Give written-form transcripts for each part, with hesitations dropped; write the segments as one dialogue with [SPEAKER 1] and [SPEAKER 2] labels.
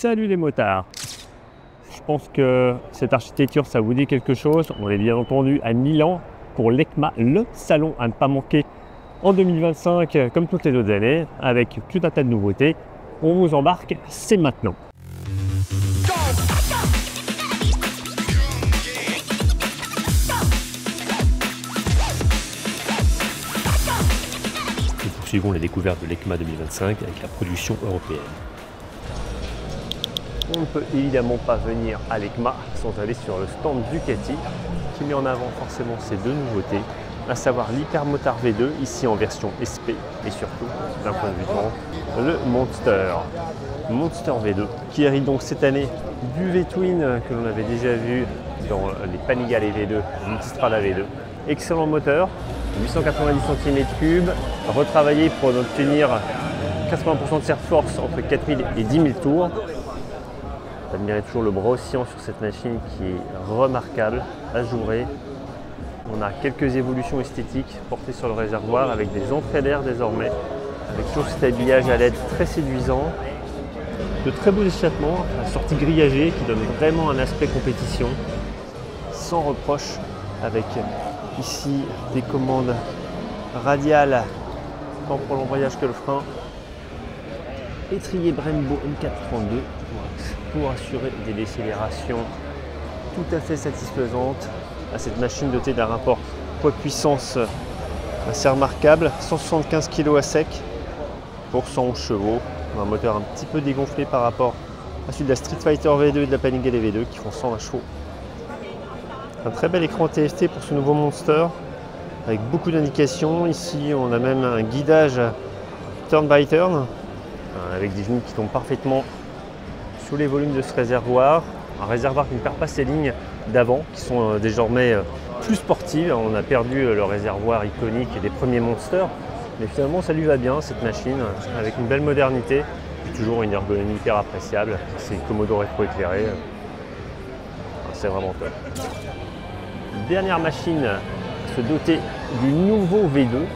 [SPEAKER 1] Salut les motards! Je pense que cette architecture, ça vous dit quelque chose. On est bien entendu à Milan pour l'EICMA, le salon à ne pas manquer en 2025, comme toutes les autres années, avec tout un tas de nouveautés. On vous embarque, c'est maintenant. Nous poursuivons la découverte de l'EICMA 2025 avec la production européenne. On ne peut évidemment pas venir à l'EICMA sans aller sur le stand Ducati qui met en avant forcément ces deux nouveautés, à savoir l'Hypermotard V2 ici en version SP et surtout d'un point de vue temps, le Monster V2 qui arrive donc cette année du V-Twin que l'on avait déjà vu dans les Panigale V2, Multistrada V2. Excellent moteur, 890 cm3, retravaillé pour obtenir 80% de serre force entre 4000 et 10 000 tours. Admirez toujours le bras oscillant sur cette machine qui est remarquable, ajourée. On a quelques évolutions esthétiques portées sur le réservoir avec des entrées d'air désormais, avec toujours cet habillage à LED très séduisant, de très beaux échappements, la sortie grillagée qui donne vraiment un aspect compétition, sans reproche, avec ici des commandes radiales, tant pour l'embrayage que le frein, étrier Brembo M432 pour assurer des décélérations tout à fait satisfaisantes à cette machine dotée d'un rapport poids-puissance assez remarquable, 175 kg à sec pour 111 chevaux, un moteur un petit peu dégonflé par rapport à celui de la Street Fighter V2 et de la Panigale V2 qui font 120 chevaux. Un très bel écran TFT pour ce nouveau Monster avec beaucoup d'indications. Ici on a même un guidage turn by turn avec des genoux qui tombent parfaitement sous les volumes de ce réservoir. Un réservoir qui ne perd pas ses lignes d'avant, qui sont désormais plus sportives. On a perdu le réservoir iconique des premiers Monsters, mais finalement ça lui va bien cette machine, avec une belle modernité, et toujours une ergonomie hyper appréciable. C'est commodo rétroéclairé, c'est vraiment top. Dernière machine à se doter du nouveau V2,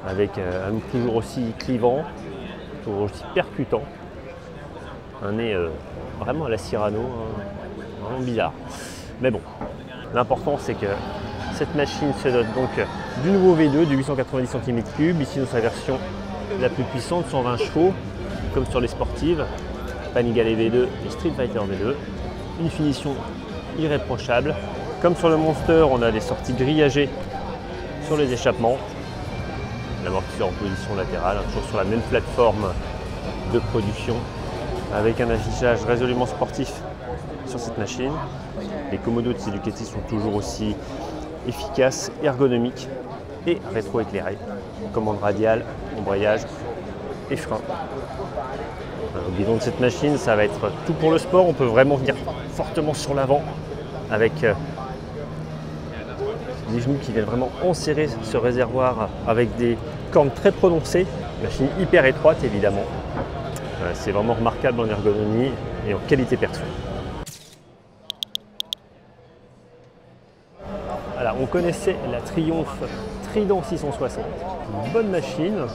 [SPEAKER 1] avec un look toujours aussi clivant, toujours aussi percutant. Un nez vraiment à la Cyrano, vraiment bizarre. Mais bon, l'important c'est que cette machine se dote donc du nouveau V2 de 890 cm3, ici dans sa version la plus puissante, 120 chevaux, comme sur les sportives, Panigale V2 et Street Fighter V2. Une finition irréprochable. Comme sur le Monster, on a des sorties grillagées sur les échappements. L'amortisseur en position latérale, toujours sur la même plateforme de production, avec un affichage résolument sportif sur cette machine. Les commodos de ces Ducati sont toujours aussi efficaces, ergonomiques et rétroéclairés. Commande radiale, embrayage et frein. Le guidon de cette machine, ça va être tout pour le sport. On peut vraiment venir fortement sur l'avant avec des genoux qui viennent vraiment enserrer ce réservoir avec des cornes très prononcées. Machine hyper étroite évidemment. C'est vraiment remarquable en ergonomie et en qualité perçue. Alors, on connaissait la Triumph Trident 660, une bonne machine,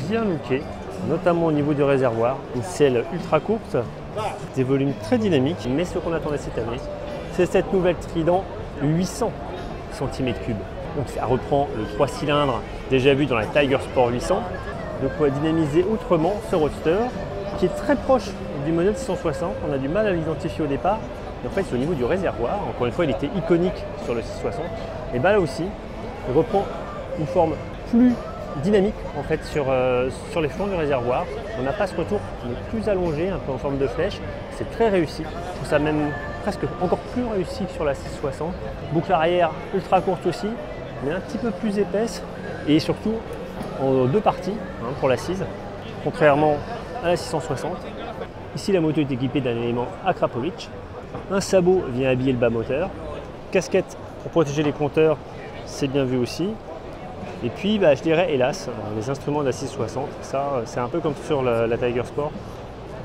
[SPEAKER 1] bien lookée, notamment au niveau du réservoir, une selle ultra courte, des volumes très dynamiques, mais ce qu'on attendait cette année, c'est cette nouvelle Trident 800 cm3. Donc ça reprend le 3 cylindres déjà vu dans la Tiger Sport 800, de quoi dynamiser autrement ce roadster, qui est très proche du modèle 660. On a du mal à l'identifier au départ. Et en fait, c'est au niveau du réservoir. Encore une fois, il était iconique sur le 660. Et bien là aussi, il reprend une forme plus dynamique en fait sur les flancs du réservoir. On n'a pas ce retour, il est plus allongé, un peu en forme de flèche. C'est très réussi. Je trouve ça même presque encore plus réussi que sur la 660. Boucle arrière ultra courte aussi, mais un petit peu plus épaisse. Et surtout en deux parties pour l'assise, contrairement à la 660. Ici, la moto est équipée d'un élément Akrapovic. Un sabot vient habiller le bas moteur. Casquette pour protéger les compteurs, c'est bien vu aussi. Et puis, je dirais, hélas, les instruments de la 660, ça, c'est un peu comme sur la Tiger Sport.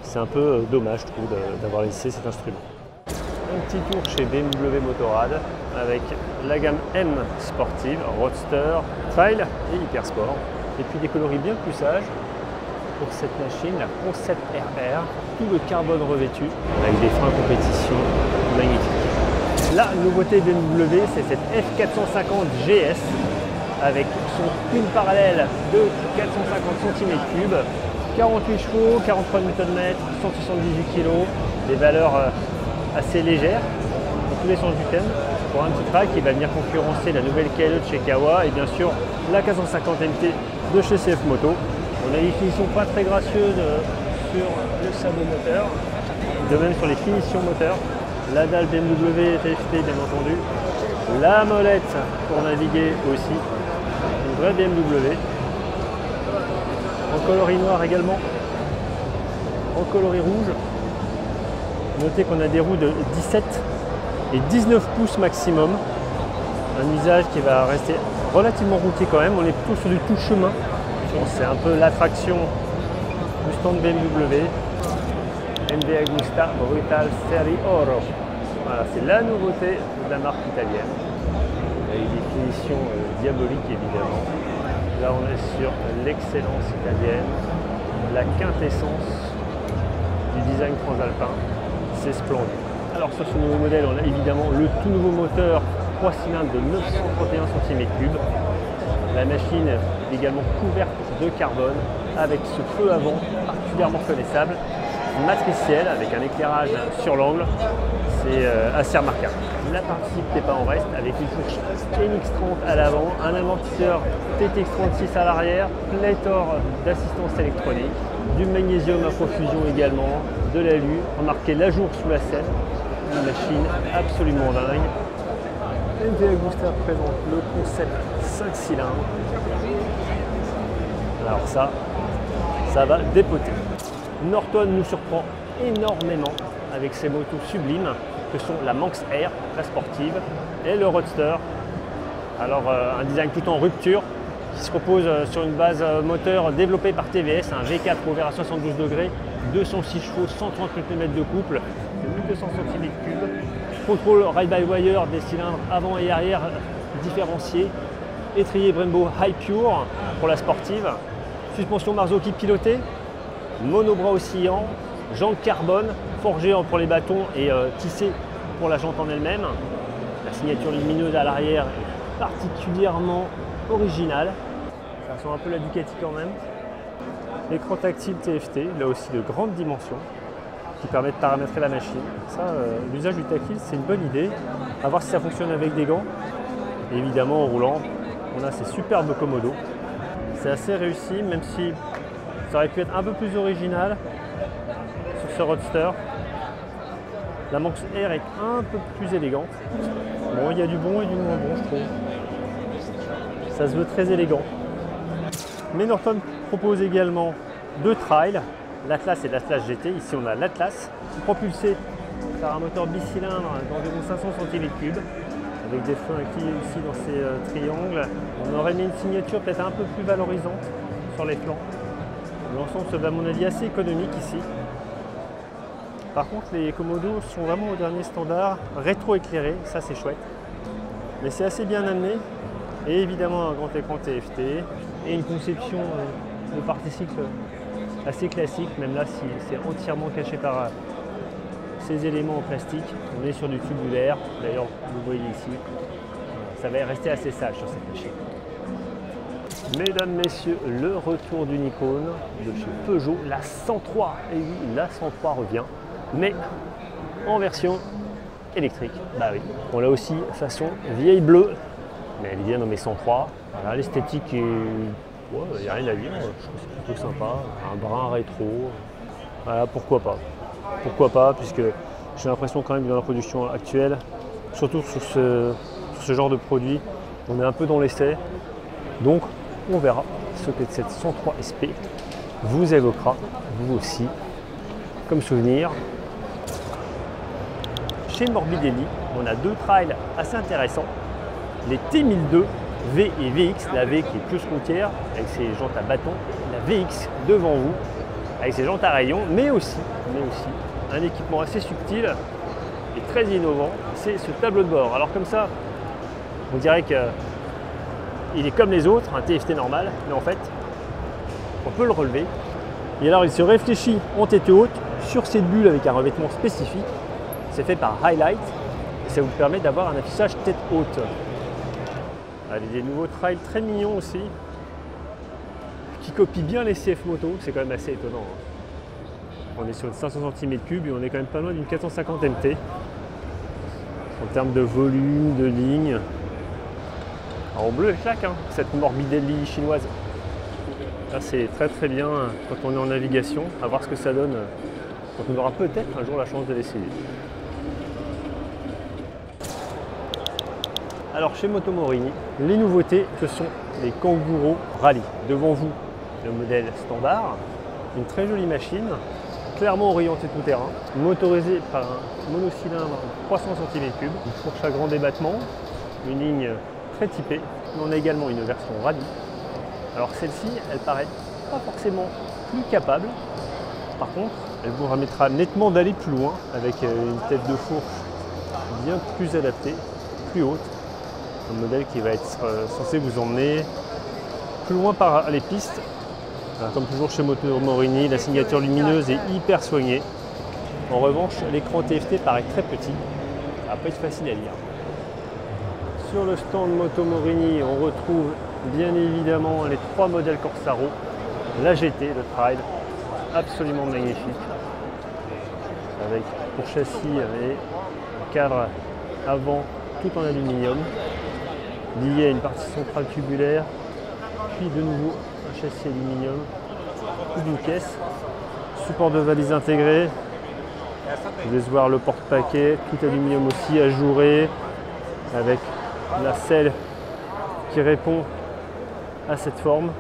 [SPEAKER 1] C'est un peu dommage, je trouve, d'avoir laissé cet instrument. Un petit tour chez BMW Motorrad avec la gamme M sportive, Roadster, Trail et Hyper Sport. Et puis des coloris bien plus sages. pour cette machine, la Concept RR, tout le carbone revêtu, avec des freins compétition magnifiques. La nouveauté BMW, c'est cette F450 GS, avec son pile parallèle de 450 cm3, 48 chevaux, 43 Nm, 178 kg, des valeurs assez légères, dans tous les sens du thème, pour un petit track qui va venir concurrencer la nouvelle KLE de chez Kawa et bien sûr la 450 MT de chez CF Moto. On a une finition pas très gracieuse sur le sabot moteur, de même sur les finitions moteurs, la dalle BMW TFT bien entendu, la molette pour naviguer aussi, une vraie BMW, en coloris noir également, en coloris rouge. Notez qu'on a des roues de 17 et 19 pouces maximum, un usage qui va rester relativement routier quand même, on est plutôt sur du tout chemin, c'est un peu l'attraction du stand BMW, MV Agusta Brutal Serie Oro, voilà, c'est la nouveauté de la marque italienne, avec des finitions diaboliques évidemment, là on est sur l'excellence italienne, la quintessence du design transalpin, c'est splendide. Alors sur ce nouveau modèle, on a évidemment le tout nouveau moteur 3 cylindres de 931 cm3. La machine est également couverte de carbone avec ce feu avant particulièrement reconnaissable, matriciel avec un éclairage sur l'angle, c'est assez remarquable. La partie n'est pas en reste avec une fourche NX30 à l'avant, un amortisseur TTX36 à l'arrière, pléthore d'assistance électronique, du magnésium à profusion également, de l'alu, remarquez l'ajour sous la selle, une machine absolument dingue. MV Agusta présente le concept 5 cylindres. Alors ça va dépoter. Norton nous surprend énormément avec ses motos sublimes que sont la Manx Air, la sportive, et le Roadster. Alors un design tout en rupture qui se repose sur une base moteur développée par TVS, un V4 ouvert à 72 degrés, 206 chevaux, 130 Nm de couple, 1200 cm3, contrôle ride-by-wire des cylindres avant et arrière différenciés, étrier Brembo High Pure pour la sportive, suspension Marzocchi pilotée, monobras oscillant, jante carbone forgée pour les bâtons et tissée pour la jante en elle-même. La signature lumineuse à l'arrière est particulièrement originale. Ça ressemble un peu à la Ducati quand même. Écran tactile TFT, là aussi de grande dimension, qui permet de paramétrer la machine. Ça, l'usage du tactile, c'est une bonne idée. À voir si ça fonctionne avec des gants. Et évidemment, en roulant, on a ces superbes commodos. C'est assez réussi, même si ça aurait pu être un peu plus original sur ce Roadster. La Manx Air est un peu plus élégante. Bon, il y a du bon et du moins bon, je trouve. Ça se veut très élégant. Mais Norton propose également deux trails, l'Atlas et l'Atlas GT. Ici, on a l'Atlas, propulsé par un moteur bicylindre d'environ 500 cm3, avec des freins inclinés ici dans ces triangles. On aurait mis une signature peut-être un peu plus valorisante sur les flancs. L'ensemble se veut à mon avis assez économique ici. Par contre, les commodos sont vraiment au dernier standard, rétro-éclairés, ça c'est chouette. Mais c'est assez bien amené. Et évidemment un grand écran TFT et une conception de partie-cycle assez classique, même là si c'est entièrement caché par ces éléments en plastique. On est sur du tubulaire, d'ailleurs vous voyez ici, ça va rester assez sage sur cette machine. Mesdames, messieurs, le retour d'une icône de chez Peugeot, la 103. Et oui, la 103 revient, mais en version électrique. Bah oui, on l'a aussi façon vieille bleue, mais elle est bien nommée 103. Voilà, l'esthétique est... Ouais, il n'y a rien à dire, je trouve que c'est plutôt sympa, un brin rétro. Voilà, pourquoi pas. Pourquoi pas, puisque j'ai l'impression quand même que dans la production actuelle, surtout sur ce genre de produit, on est un peu dans l'essai. Donc, on verra ce que cette 103 SP vous évoquera, vous aussi, comme souvenir. Chez Morbidelli, on a deux trails assez intéressants. Les T1002 V et VX, la V qui est plus routière, avec ses jantes à bâton, la VX devant vous, avec ses jantes à rayons, mais aussi un équipement assez subtil et très innovant, c'est ce tableau de bord. Alors comme ça, on dirait qu'il est comme les autres, un TFT normal, mais en fait, on peut le relever Et alors il se réfléchit en tête haute sur cette bulle avec un revêtement spécifique. C'est fait par Highlight et ça vous permet d'avoir un affichage tête haute. Allez, des nouveaux trails très mignons aussi, qui copient bien les CF Moto, c'est quand même assez étonnant. On est sur une 500 cm3 et on est quand même pas loin d'une 450 MT. En termes de volume, de ligne. Alors en bleu elle claque, hein, cette Morbidelli chinoise. Là c'est très très bien quand on est en navigation, à voir ce que ça donne quand on aura peut-être un jour la chance de l'essayer. Alors chez Motomorini, les nouveautés ce sont les Kangourou Rally. Devant vous, le modèle standard, une très jolie machine, clairement orientée tout terrain, motorisée par un monocylindre 300 cm3, une fourche à grand débattement, une ligne très typée. On a également une version Rally. Alors celle-ci, elle paraît pas forcément plus capable. Par contre, elle vous permettra nettement d'aller plus loin avec une tête de fourche bien plus adaptée, plus haute. Un modèle qui va être censé vous emmener plus loin par les pistes. Alors, comme toujours chez Motomorini, la signature lumineuse est hyper soignée. En revanche, l'écran TFT paraît très petit. Ça va pas être facile à lire. Sur le stand Motomorini, on retrouve bien évidemment les trois modèles Corsaro. La GT, le Trail, absolument magnifique. Avec pour châssis et un cadre avant tout en aluminium, lié à une partie centrale tubulaire, puis de nouveau un châssis aluminium, une caisse, support de valise intégré. Vous allez voir le porte-paquet, tout aluminium aussi ajouré, avec la selle qui répond à cette forme.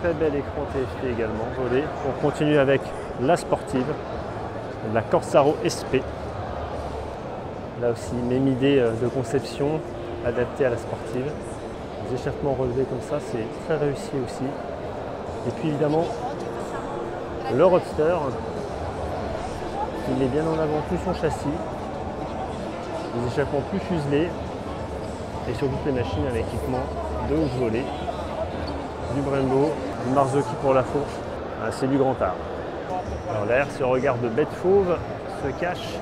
[SPEAKER 1] Très bel écran TFT également, volé. On continue avec la sportive, la Corsaro SP. Là aussi, même idée de conception adaptée à la sportive. Les échappements relevés comme ça, c'est très réussi aussi. Et puis évidemment, le Roadster, il est bien en avant plus son châssis, les échappements plus fuselés, et sur toutes les machines un équipement de haute volée, du Brembo, du Marzocchi pour la fourche, c'est du grand art. Alors derrière ce regard de bête fauve se cache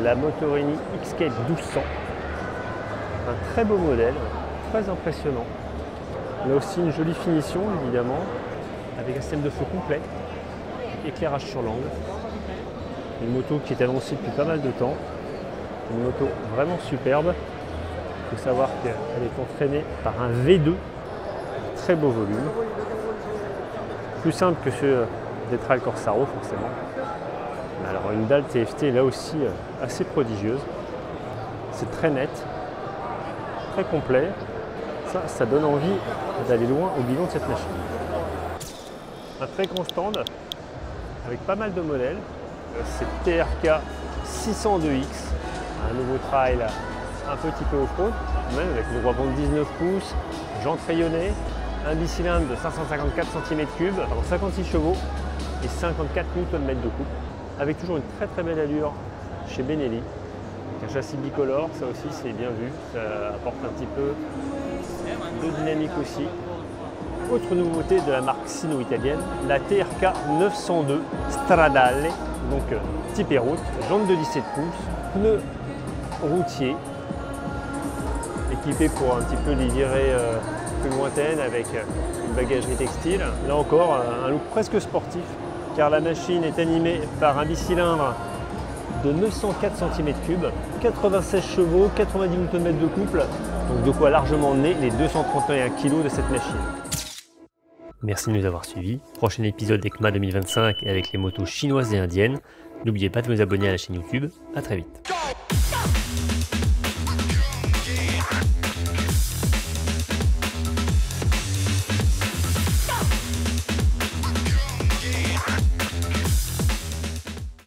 [SPEAKER 1] la Motorini X-Scale 1200, un très beau modèle, très impressionnant. Là aussi une jolie finition évidemment, avec un système de feu complet, éclairage sur l'angle. Une moto qui est annoncée depuis pas mal de temps, une moto vraiment superbe. Il faut savoir qu'elle est entraînée par un V2, très beau volume, plus simple que ceux des Trail Corsaro forcément. Alors une dalle TFT là aussi assez prodigieuse, c'est très net, très complet, ça donne envie d'aller loin au bilan de cette machine. Un très grand stand avec pas mal de modèles, c'est TRK 602X, un nouveau trail un peu typé off-road, même avec une voie de 19 pouces, jantes rayonnées, un bicylindre de 554 cm3, 56 chevaux et 54 Nm de coupe, avec toujours une très très belle allure chez Benelli, avec un châssis bicolore, ça aussi c'est bien vu, ça apporte un petit peu de dynamique aussi. Autre nouveauté de la marque sino-italienne, la TRK 902 Stradale, donc typé route, jantes de 17 pouces, pneus routiers, équipé pour un petit peu les virées plus lointaines avec une bagagerie textile. Là encore, un look presque sportif, car la machine est animée par un bicylindre de 904 cm3, 96 chevaux, 90 Nm de couple, donc de quoi largement emmener les 231 kg de cette machine. Merci de nous avoir suivis. Prochain épisode d'ECMA 2025 avec les motos chinoises et indiennes. N'oubliez pas de vous abonner à la chaîne YouTube. À très vite.